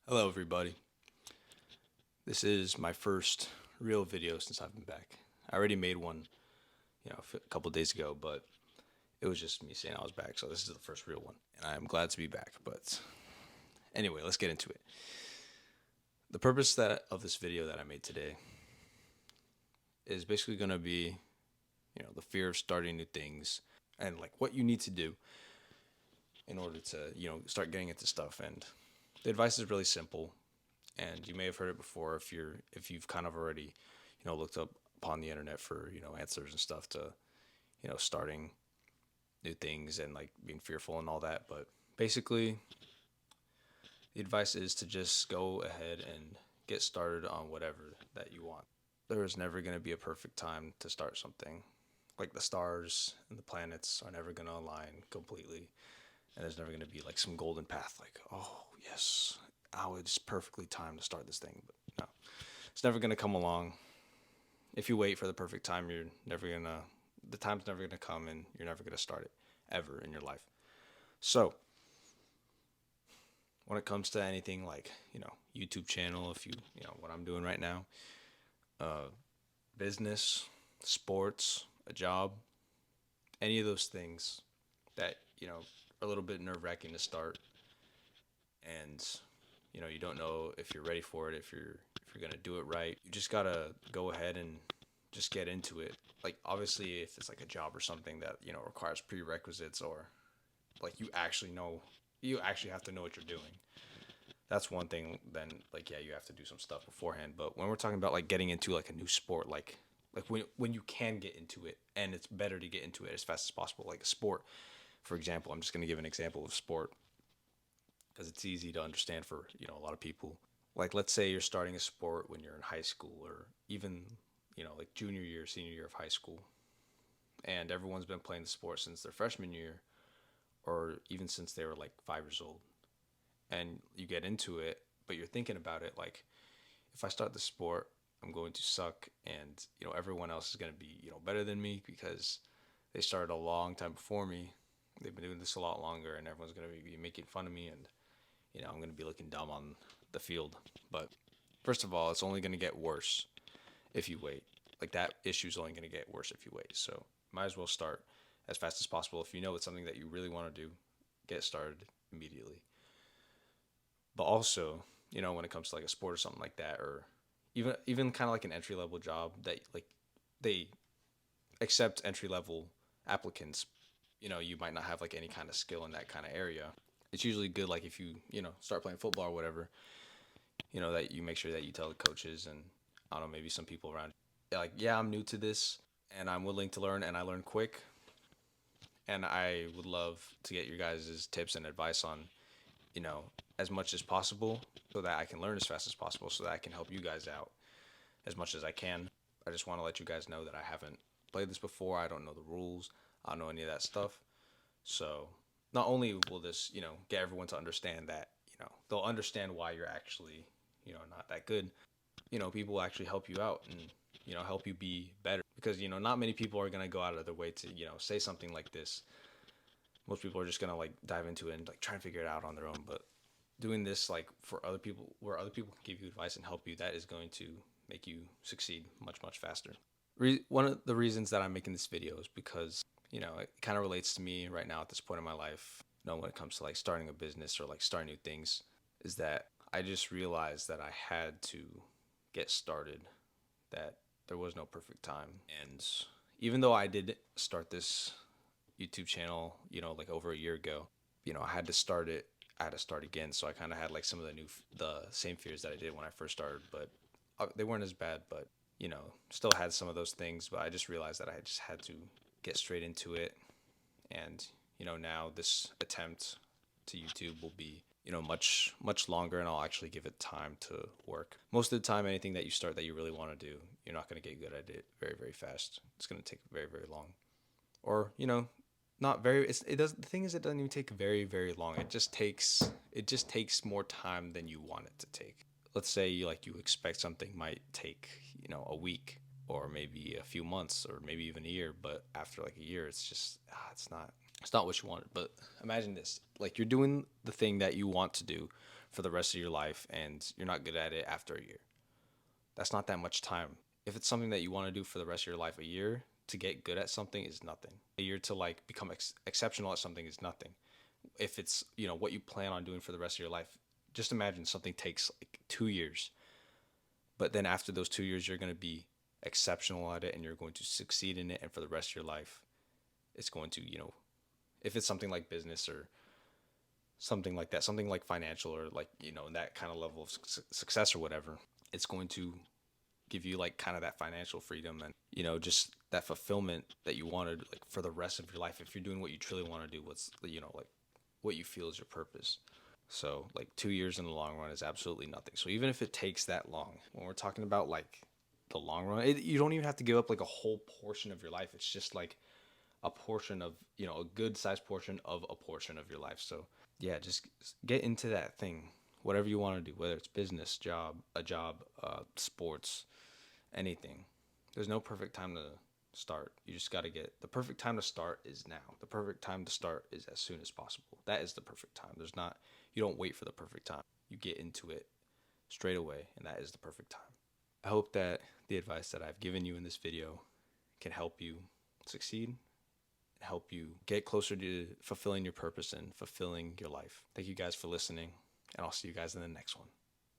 Hello, everybody. This is my first real video since I've been back. I already made one, a couple days ago, but it was just me saying I was back. So this is the first real one, and I'm glad to be back. But anyway, let's get into it. The purpose that of this video that I made today is basically going to be, the fear of starting new things and like what you need to do in order to, start getting into stuff. And the advice is really simple, and you may have heard it before if you've kind of already looked up upon the internet for answers and stuff to starting new things and like being fearful and all that. But basically the advice is to just go ahead and get started on whatever that you want. There is never going to be a perfect time to start something. Like the stars and the planets are never going to align completely, and there's never going to be like some golden path like, oh yes, it's perfectly timed to start this thing. But no, it's never going to come along. If you wait for the perfect time, the time's never gonna come, and you're never gonna start it ever in your life. So when it comes to anything like YouTube channel, if what I'm doing right now, uh, business, sports, a job, any of those things that are a little bit nerve wracking to start, and you don't know if you're ready for it, if you're gonna do it right. You just gotta go ahead and just get into it. Like obviously, if it's like a job or something that requires prerequisites, or like you actually have to know what you're doing. That's one thing. Then like yeah, you have to do some stuff beforehand. But when we're talking about like getting into like a new sport, like when you can get into it, and it's better to get into it as fast as possible. Like a sport, for example, I'm just gonna give an example of sport because it's easy to understand for a lot of people. Like let's say you're starting a sport when you're in high school, or even like junior year, senior year of high school, and everyone's been playing the sport since their freshman year, or even since they were like 5 years old. And you get into it, but you're thinking about it like, if I start the sport, I'm going to suck, and everyone else is going to be better than me because they started a long time before me. They've been doing this a lot longer, and everyone's going to be making fun of me, and I'm going to be looking dumb on the field. But first of all, it's only going to get worse if you wait. Like that issue is only going to get worse if you wait. So might as well start as fast as possible. If you know it's something that you really want to do, get started immediately. But also, when it comes to like a sport or something like that, or even kind of like an entry level job that like they accept entry level applicants, you might not have like any kind of skill in that kind of area. It's usually good like if you start playing football or whatever, that you make sure that you tell the coaches and I don't know, maybe some people around, like, yeah, I'm new to this and I'm willing to learn, and I learn quick, and I would love to get your guys' tips and advice on you know as much as possible, so that I can learn as fast as possible, so that I can help you guys out as much as I can. I just want to let you guys know that I haven't played this before. I don't know the rules. I don't know any of that stuff. So not only will this, get everyone to understand that, they'll understand why you're actually, not that good. People will actually help you out and, help you be better, because, not many people are going to go out of their way to, say something like this. Most people are just going to like dive into it and like try and figure it out on their own. But doing this like for other people, where other people can give you advice and help you, that is going to make you succeed much, much faster. One of the reasons that I'm making this video is because, it kind of relates to me right now at this point in my life. When it comes to like starting a business or like starting new things, is that I just realized that I had to get started, that there was no perfect time. And even though I did start this YouTube channel, like over a year ago, I had to start it. I had to start again. So I kind of had like some of the same fears that I did when I first started, but they weren't as bad, but, still had some of those things. But I just realized that I just had to get straight into it. And, now this attempt to YouTube will be, much, much longer, and I'll actually give it time to work. Most of the time, anything that you start that you really want to do, you're not going to get good at it very, very fast. It's going to take very, very long. Or, not very, it does, the thing is, it doesn't even take very, very long. It just takes more time than you want it to take. Let's say you expect something might take, a week, or maybe a few months, or maybe even a year, but after like a year, it's just it's not what you wanted. But imagine this, like, you're doing the thing that you want to do for the rest of your life and you're not good at it after a year. That's not that much time. If it's something that you want to do for the rest of your life, a year to get good at something is nothing. A year to like become exceptional at something is nothing. If it's, what you plan on doing for the rest of your life, just imagine something takes like 2 years, but then after those 2 years, you're going to be exceptional at it and you're going to succeed in it. And for the rest of your life, it's going to, if it's something like business or something like that, something like financial or like, that kind of level of success or whatever, it's going to give you like kind of that financial freedom and, just that fulfillment that you wanted like for the rest of your life. If you're doing what you truly want to do, what's, like what you feel is your purpose. So like 2 years in the long run is absolutely nothing. So even if it takes that long, when we're talking about like the long run, you don't even have to give up like a whole portion of your life. It's just like a portion of, a good sized portion of a portion of your life. So yeah, just get into that thing, whatever you want to do, whether it's business, a job, sports, anything. There's no perfect time to start. You just got to the perfect time to start is now. The perfect time to start is as soon as possible. That is the perfect time. You don't wait for the perfect time. You get into it straight away, and that is the perfect time. I hope that the advice that I've given you in this video can help you succeed, help you get closer to fulfilling your purpose and fulfilling your life. Thank you guys for listening, and I'll see you guys in the next one.